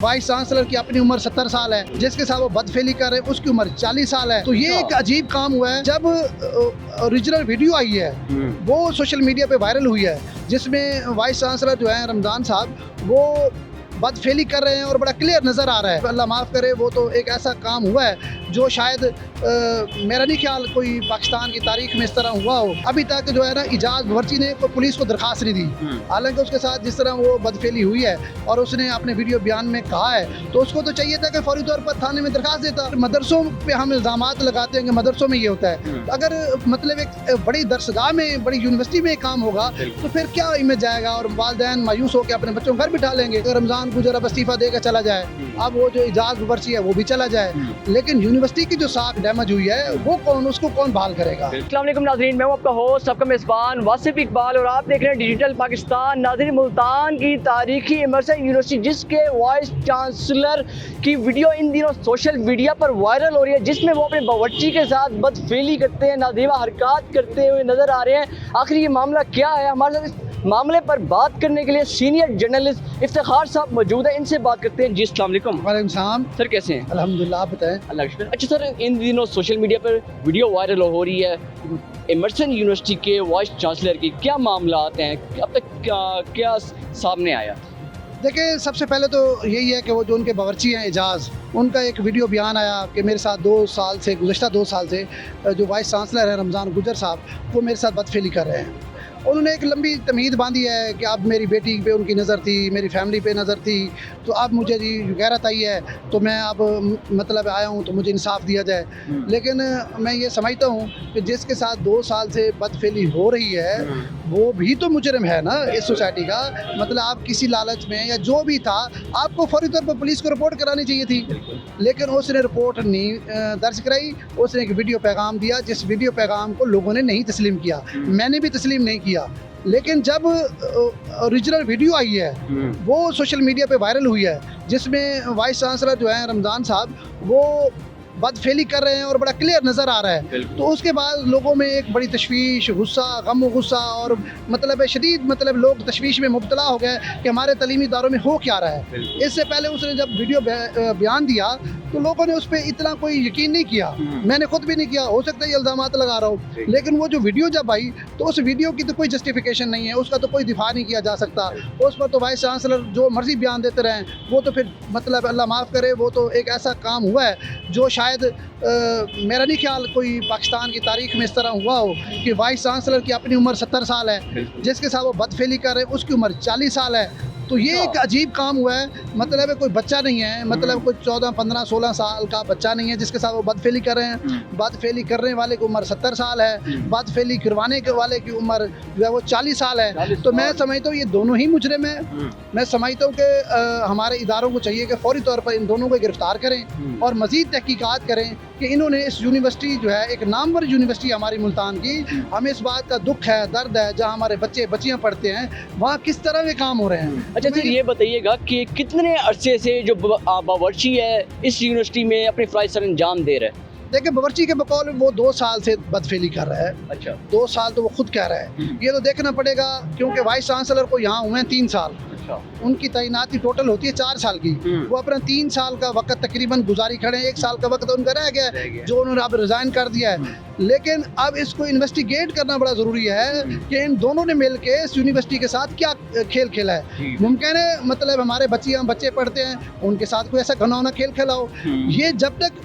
Vice chancellor की अपनी उम्र 70 साल है, जिसके साथ वो बदफेली कर रहे हैं उसकी उम्र 40 साल है। तो ये एक अजीब काम हुआ है। जब ओरिजिनल वीडियो आई है वो सोशल मीडिया पे वायरल हुई है, जिसमें वाइस चांसलर जो है रमजान साहब वो बदफेली कर रहे हैं और बड़ा क्लियर नज़र आ रहा है। अल्लाह माफ़ करे, वो तो एक ऐसा काम हुआ है जो शायद मेरा नहीं ख्याल कोई पाकिस्तान की तारीख में इस तरह हुआ हो। अभी तक जो है ना इजाज़ बावर्ची ने कोई पुलिस को दरख्वास्त नहीं दी, हालांकि उसके साथ जिस तरह वो बदफेली हुई है और उसने अपने वीडियो बयान में कहा है, तो उसको तो चाहिए था कि फौरी तौर पर थाने में दरख्वास्त देता। मदरसों पे हम इल्ज़ामात लगाते हैं कि मदरसों में ये होता है, अगर मतलब एक बड़ी दरसगाह में, बड़ी यूनिवर्सिटी में काम होगा तो फिर क्या इमेज जाएगा और वालिदैन मायूस होकर अपने बच्चों को घर बिठा लेंगे। अगर रमजान गुजर अब इस्तीफा देकर चला जाए, अब वो जो इजाज़ बावर्ची है वो भी चला जाए, लेकिन यूनिवर्सिटी की जो साख डैमेज हुई है वो कौन, उसको कौन बहाल करेगा। अस्सलाम वालेकुम नाज़रीन, मैं हूं आपका होस्ट, आपका मेज़बान वासिफ इकबाल और आप देख रहे हैं डिजिटल पाकिस्तान। नाज़रीन, मुल्तान की तारीखी इमर्सन यूनिवर्सिटी जिसके वाइस चांसलर की वीडियो इन दिनों सोशल मीडिया पर वायरल हो रही है, जिसमें वो अपने बावर्ची के साथ बदफेली करते हैं, नादीवा हरकत करते हुए नजर आ रहे हैं। आखिर ये मामला क्या है? हमारे साथ इस मामले पर बात करने के लिए सीनियर जर्नलिस्ट इफ्तिखार साहब मौजूद है, इनसे बात करते हैं। जी अस्सलाम वालेकुम। वालेकुम सलाम। सर कैसे हैं? अल्हम्दुलिल्लाह, आप बताएं। अल्लाह का शुक्र। अच्छा सर, इन दिनों सोशल मीडिया पर वीडियो वायरल हो रही है इमर्सन यूनिवर्सिटी के वाइस चांसलर की, क्या मामला आते हैं, अब तक क्या सामने आया? देखिए, सबसे पहले तो यही है कि वो जो उनके बावर्ची हैं एजाज़, उनका एक वीडियो बयान आया कि मेरे साथ गुज़श्ता 2 साल से जो वाइस चांसलर हैं रमज़ान गुजर साहब, वो मेरे साथ बदफेली कर रहे हैं। उन्होंने एक लंबी तमीद बांधी है कि अब मेरी बेटी पे उनकी नज़र थी, मेरी फैमिली पे नज़र थी, तो अब मुझे जी गैरत आई है, तो मैं अब मतलब आया हूँ तो मुझे इंसाफ दिया जाए। लेकिन मैं ये समझता हूँ कि जिसके साथ 2 साल से बदफेली हो रही है वो भी तो मुजरिम है ना इस सोसाइटी का। मतलब आप किसी लालच में या जो भी था, आपको फौरी तौर पर पुलिस को रिपोर्ट करानी चाहिए थी, लेकिन उसने रिपोर्ट नहीं दर्ज कराई। उसने एक वीडियो पैगाम दिया, जिस वीडियो पैगाम को लोगों ने नहीं तस्लीम किया, मैंने भी तस्लीम नहीं किया। लेकिन जब ओरिजिनल वीडियो आई है वो सोशल मीडिया पे वायरल हुई है, जिसमें वाइस चांसलर जो है रमज़ान साहब वो बदफेली कर रहे हैं और बड़ा क्लियर नज़र आ रहा है, तो उसके बाद लोगों में एक बड़ी तशवीश, गुस्सा, गम व गुस्सा और मतलब शदीद मतलब लोग तशवीश में मुब्तला हो गए कि हमारे तलीमी इदारों में हो क्या रहा है। इससे पहले उसने जब वीडियो बयान दिया तो लोगों ने उस पर इतना कोई यकीन नहीं किया, मैंने खुद भी नहीं किया, हो सकता है ये इल्ज़ामात लगा रहा हूँ, लेकिन वो जो वीडियो जब आई तो उस वीडियो की तो कोई जस्टिफिकेशन नहीं है, उसका तो कोई दिफा नहीं किया जा सकता। उस पर तो वाइस चांसलर जो मर्जी बयान देते रहें, वो तो फिर मतलब अल्लाह माफ़ करे, वो तो एक ऐसा काम हुआ है जो शायद मेरा नहीं ख्याल कोई पाकिस्तान की तारीख में इस तरह हुआ हो कि वाइस चांसलर की अपनी उम्र 70 साल है, जिसके साथ वो बदफेली कर रहे हैं उसकी उम्र 40 साल है। तो ये एक अजीब काम हुआ है। मतलब कोई बच्चा नहीं है, मतलब कोई 14, 15, 16 साल का बच्चा नहीं है जिसके साथ वो बदफेली कर रहे हैं। बदफेली करने वाले की उम्र 70 साल है, बदफेली करवाने के वाले की उम्र जो है वो 40 साल है। तो मैं समझता हूँ ये दोनों ही मुजरिम हैं। मैं समझता हूँ कि हमारे इदारों को चाहिए कि फौरी तौर पर इन दोनों को गिरफ्तार करें और मज़ीद तहकीकात करें कि इन्होंने इस यूनिवर्सिटी जो है, एक नामवर यूनिवर्सिटी हमारी मुल्तान की, हमें इस बात का दुख है, दर्द है, जहाँ हमारे बच्चे बच्चियाँ पढ़ते हैं वहाँ किस तरह के काम हो रहे हैं। अच्छा सर, ये बताइएगा कि कितने अरसे से जो बावर्ची है इस यूनिवर्सिटी में अपने फ़राइज़ सर अंजाम दे रहा है? देखिए, बावर्ची के बकौल वो 2 साल से बदफेली कर रहा है। अच्छा, 2 साल तो वो खुद कह रहा है, ये तो देखना पड़ेगा, क्योंकि वाइस चांसलर को यहाँ हुए हैं 3 साल, उनकी तैनाती टोटल होती है 4 साल की। वो अपना 3 साल का वक्त तकरीबन गुजारी खड़े हैं, 1 साल का वक्त उनका रह गया जो उन्होंने अब रिजाइन कर दिया है। लेकिन अब इसको इन्वेस्टिगेट करना बड़ा ज़रूरी है कि इन दोनों ने मिल के इस यूनिवर्सिटी के साथ क्या खेल खेला है। मुमकिन है मतलब हमारे बच्चे पढ़ते हैं, उनके साथ कोई ऐसा घिनौना खेल खेलाओ। ये जब तक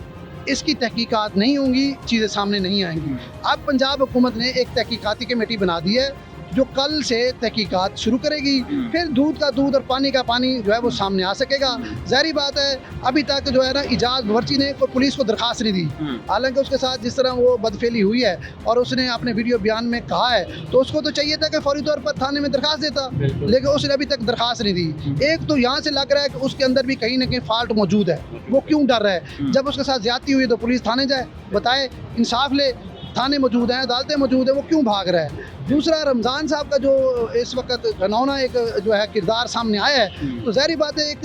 इसकी तहकीकात नहीं होंगी चीज़ें सामने नहीं आएंगी। अब पंजाब हुकूमत ने एक तहकीकाती कमेटी बना दी है जो कल से तहकीकात शुरू करेगी, फिर दूध का दूध और पानी का पानी जो है वो सामने आ सकेगा। ज़ाहिर बात है, अभी तक जो है ना इजाज़ बावर्ची ने कोई पुलिस को दरख्वास्त नहीं दी, हालांकि उसके साथ जिस तरह वो बदफेली हुई है और उसने अपने वीडियो बयान में कहा है, तो उसको तो चाहिए था कि फौरी तौर पर थाने में दरख्वास्त देता, लेकिन उसने अभी तक दरख्वास्त नहीं दी। एक तो यहाँ से लग रहा है कि उसके अंदर भी कहीं ना कहीं फॉल्ट मौजूद है। वो क्यों डर रहा है? जब उसके साथ ज्यादती हुई तो पुलिस थाने जाए, बताए, इंसाफ ले, थाने मौजूद हैं, अदालतें मौजूद हैं, वो क्यों भाग रहा है? दूसरा, रमज़ान साहब का जो इस वक्त घनौना एक जो है किरदार सामने आया है, तो ज़ाहिर बात है एक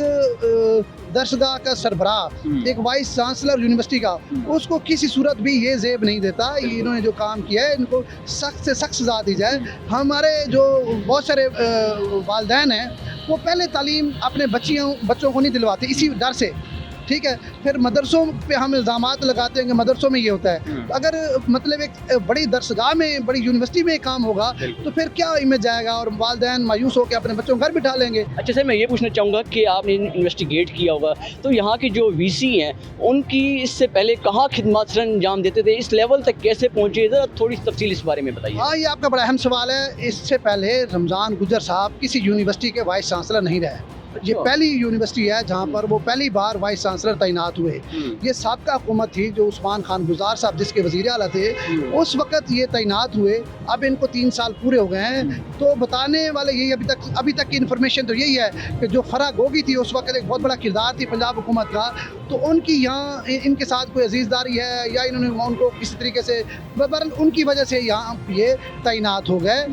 दरसगाह का सरबराह, एक वाइस चांसलर यूनिवर्सिटी का, उसको किसी सूरत भी ये जेब नहीं देता। इन्होंने जो काम किया है इनको सख्त से सख्त सज़ा दी जाए। हमारे जो बहुत सारे वालिदैन हैं वो पहले तालीम अपने बच्चों को नहीं दिलवाते इसी डर से, ठीक है। फिर मदरसों पे हम इल्ज़ामात लगाते हैं कि मदरसों में ये होता है। अगर मतलब एक बड़ी दरसगाह में, बड़ी यूनिवर्सिटी में काम होगा तो फिर क्या इमेज जाएगा और वालिदैन मायूस होकर अपने बच्चों को घर बिठा लेंगे। अच्छा सर, मैं ये पूछना चाहूँगा कि आपने इन्वेस्टिगेट किया होगा तो यहाँ के जो वीसी हैं उनकी इससे पहले कहाँ खिदमत सर अंजाम देते थे, इस लेवल तक कैसे पहुँचे, ज़रा थोड़ी तफसील इस बारे में बताइए। हाँ, ये आपका बड़ा अहम सवाल है। इससे पहले रमज़ान गुजर साहब किसी यूनिवर्सिटी के वाइस चांसलर नहीं रहे। ये पहली यूनिवर्सिटी है जहाँ पर वो पहली बार वाइस चांसलर तैनात हुए। ये साबका हुकूमत थी जो उस्मान खान गुजार साहब जिसके वज़ीर आला थे, उस वक़्त ये तैनात हुए। अब इनको 3 साल पूरे हो गए हैं। तो बताने वाले यही अभी तक की इन्फॉर्मेशन तो यही है कि जो फरा गोगी थी उस वक़्त एक बहुत बड़ा किरदार थी पंजाब हुकूमत का, तो उनकी यहाँ इनके साथ कोई अजीज़दारी है या इन्होंने उनको किसी तरीके से बहरहाल उनकी वजह से यहाँ ये तैनात हो गए।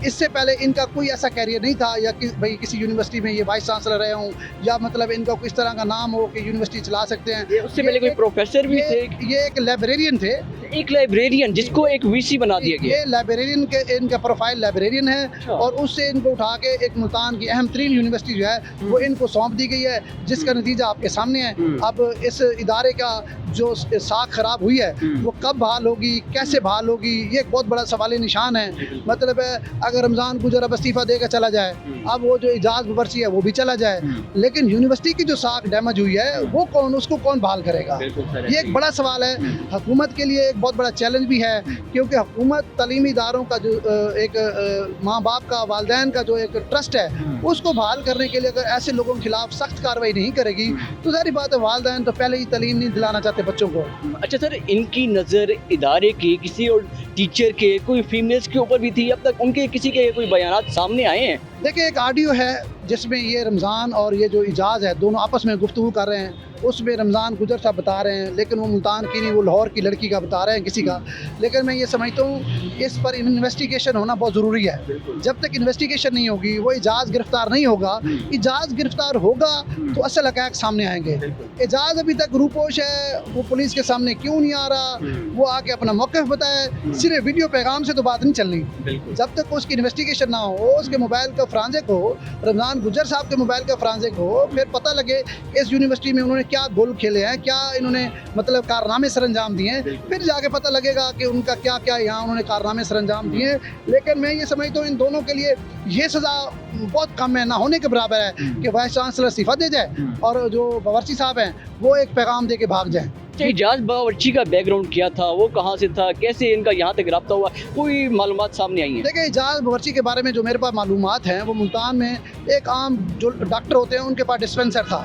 इससे पहले इनका कोई ऐसा कैरियर नहीं था या कि भाई किसी यूनिवर्सिटी में ये वाइस चांसलर रहे हों या मतलब इनका किस तरह का नाम हो कि यूनिवर्सिटी चला सकते हैं। उससे पहले कोई प्रोफेसर भी थे? ये एक लाइब्रेरियन थे, एक लाइब्रेरियन जिसको एक वीसी बना दिया गया। ये लाइब्रेरियन के इनका प्रोफाइल लाइब्रेरियन है और उससे इनको उठा के एक मुल्तान की अहम तरीन यूनिवर्सिटी जो है वो इनको सौंप दी गई है, जिसका नतीजा आपके सामने है। अब इस इदारे का जो साख खराब हुई है वो कब बहाल होगी, कैसे बहाल होगी, ये एक बहुत बड़ा सवाल निशान है। मतलब अगर रमज़ान गुजर अब इस्तीफ़ा देकर चला जाए, अब वो जो इजाज़ बावर्ची है वो भी चला जाए, लेकिन यूनिवर्सिटी की जो साख डैमेज हुई है वो उसको कौन बहाल करेगा, ये एक बड़ा सवाल है। हुकूमत के लिए एक बहुत बड़ा चैलेंज भी है, क्योंकि हुकूमत तालीमी इदारों का जो एक माँ बाप का, वालिदैन का जो एक ट्रस्ट है उसको बहाल करने के लिए अगर ऐसे लोगों के खिलाफ सख्त कार्रवाई नहीं करेगी तो जाहिर बात है वालिदैन तो पहले ही तालीम नहीं दिलाना चाहते बच्चों को। अच्छा सर, इनकी नज़र इदारे के किसी और टीचर के, कोई फीमेल्स के ऊपर भी थी? अब तक उनके किसी के कोई बयानात सामने आए हैं? देखिए, एक ऑडियो है जिसमें ये रमज़ान और ये जो इजाज़ है दोनों आपस में गुफ्तगू कर रहे हैं। उसमें रमज़ान गुजर साहब बता रहे हैं, लेकिन वो मुल्तान की नहीं, वो लाहौर की लड़की का बता रहे हैं किसी का। लेकिन मैं ये समझता हूँ इस पर इन्वेस्टिगेशन होना बहुत ज़रूरी है। जब तक इन्वेस्टिगेशन नहीं होगी, वो इजाज़ गिरफ्तार नहीं होगा, इजाज़ गिरफ्तार होगा तो असल हक़ाइक़ सामने आएंगे। इजाज़ अभी तक रूपोश है, वो पुलिस के सामने क्यों नहीं आ रहा, वो आके अपना मौक़िफ़ बताए। सिर्फ वीडियो पैगाम से तो बात नहीं चलनी। जब तक उसकी इन्वेस्टिगेशन ना हो, उसके मोबाइल का फ्रांजिक हो, रमज़ान गुजर साहब के मोबाइल का फ्रांजिक हो, फिर पता लगे इस यूनिवर्सिटी में उन्होंने क्या गोल खेले हैं, क्या इन्होंने मतलब कारनामे सर अंजाम दिए हैं, फिर जाके पता लगेगा कि उनका क्या क्या यहाँ उन्होंने कारनामे सर अंजाम दिए हैं। लेकिन मैं ये समझता हूँ इन दोनों के लिए ये सज़ा बहुत कम है, ना होने के बराबर है कि वाइस चांसलर इस्तीफ़ा दे जाए और जो बावर्ची साहब हैं वो एक पैगाम दे के भाग जाएँ। इजाज़ बावर्ची का बैकग्राउंड क्या था, वो कहाँ से था, कैसे इनका यहाँ तक रब्ता हुआ, कोई मालूमात सामने आई हैं? देखिए, इजाज़ बावर्ची के बारे में जो मेरे पास मालूमात हैं वो मुल्तान में एक आम जो डॉक्टर होते हैं उनके पास डिस्पेंसर था।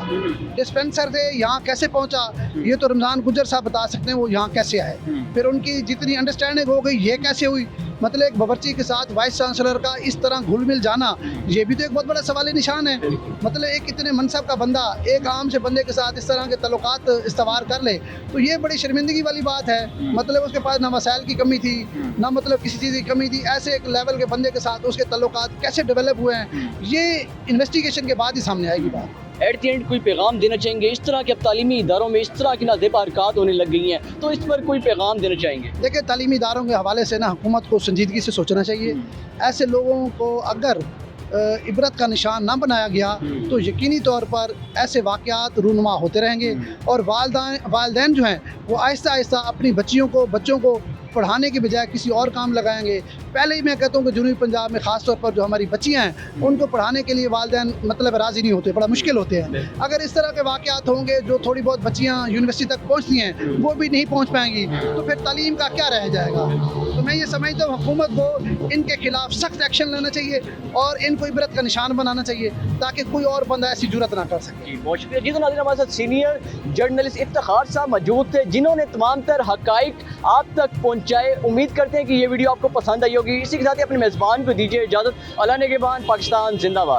डिस्पेंसर से यहाँ कैसे पहुँचा ये तो रमज़ान गुजर साहब बता सकते हैं, वो यहाँ कैसे आए, फिर उनकी जितनी अंडरस्टैंडिंग हो गई ये कैसे हुई। मतलब एक बावर्ची के साथ वाइस चांसलर का इस तरह घुल मिल जाना ये भी तो एक बहुत बड़ा सवाल निशान है। मतलब एक इतने मनसब का बंदा एक आम से बंदे के साथ इस तरह के तल्लुकात इस्तवार कर ले तो ये बड़ी शर्मिंदगी वाली बात है। मतलब उसके पास ना वसाइल की कमी थी, ना मतलब किसी चीज़ की कमी थी, ऐसे एक लेवल के बंदे के साथ उसके तल्लुकात कैसे डेवलप हुए हैं ये इन्वेस्टिगेशन के बाद ही सामने आएगी बात। एट द एंड कोई पैगाम देना चाहेंगे? इस तरह के अब तालीमी इदारों में इस तरह की नाज़ेबा हरकत होने लग गई हैं तो इस पर कोई पैगाम देना चाहेंगे? देखिए, तालीमी इदारों के हवाले से ना हुकूमत को संजीदगी से सोचना चाहिए। ऐसे लोगों को अगर इबरत का निशान ना बनाया गया तो यकीनी तौर पर ऐसे वाक़यात रूनुमा होते रहेंगे और वालिदैन जो हैं वो आहिस्ता आहिस्ता अपनी बच्चों को पढ़ाने की बजाय किसी और काम लगाएंगे। पहले ही मैं कहता हूँ कि जनूबी पंजाब में ख़ास तौर पर जो हमारी बच्चियाँ हैं उनको पढ़ाने के लिए वालिदैन मतलब राज़ी नहीं होते, बड़ा मुश्किल होते हैं। अगर इस तरह के वाक़यात होंगे जो थोड़ी बहुत बच्चियाँ यूनिवर्सिटी तक पहुँचती हैं वो भी नहीं पहुँच पाएंगी तो फिर तालीम का क्या रह जाएगा। तो मैं ये समझता हूँ हुकूमत को इनके खिलाफ सख्त एक्शन लेना चाहिए और इनको इबरत का निशान बनाना चाहिए ताकि कोई और बंदा ऐसी जुर्रत ना कर सके। बहुत शुक्रिया जी। तो नाज़रीन, हमारे साथ सीनियर जर्नलिस्ट इफ्तिखार साहब मौजूद थे जिन्होंने तमाम तर हक़ाइक़ आप तक पहुँचाए। उम्मीद करते हैं कि ये वीडियो आपको पसंद आई होगी। इसी के साथ ही अपने मेज़बान को दीजिए इजाज़त। अल्लाह निगहबान, पाकिस्तान जिंदाबाद।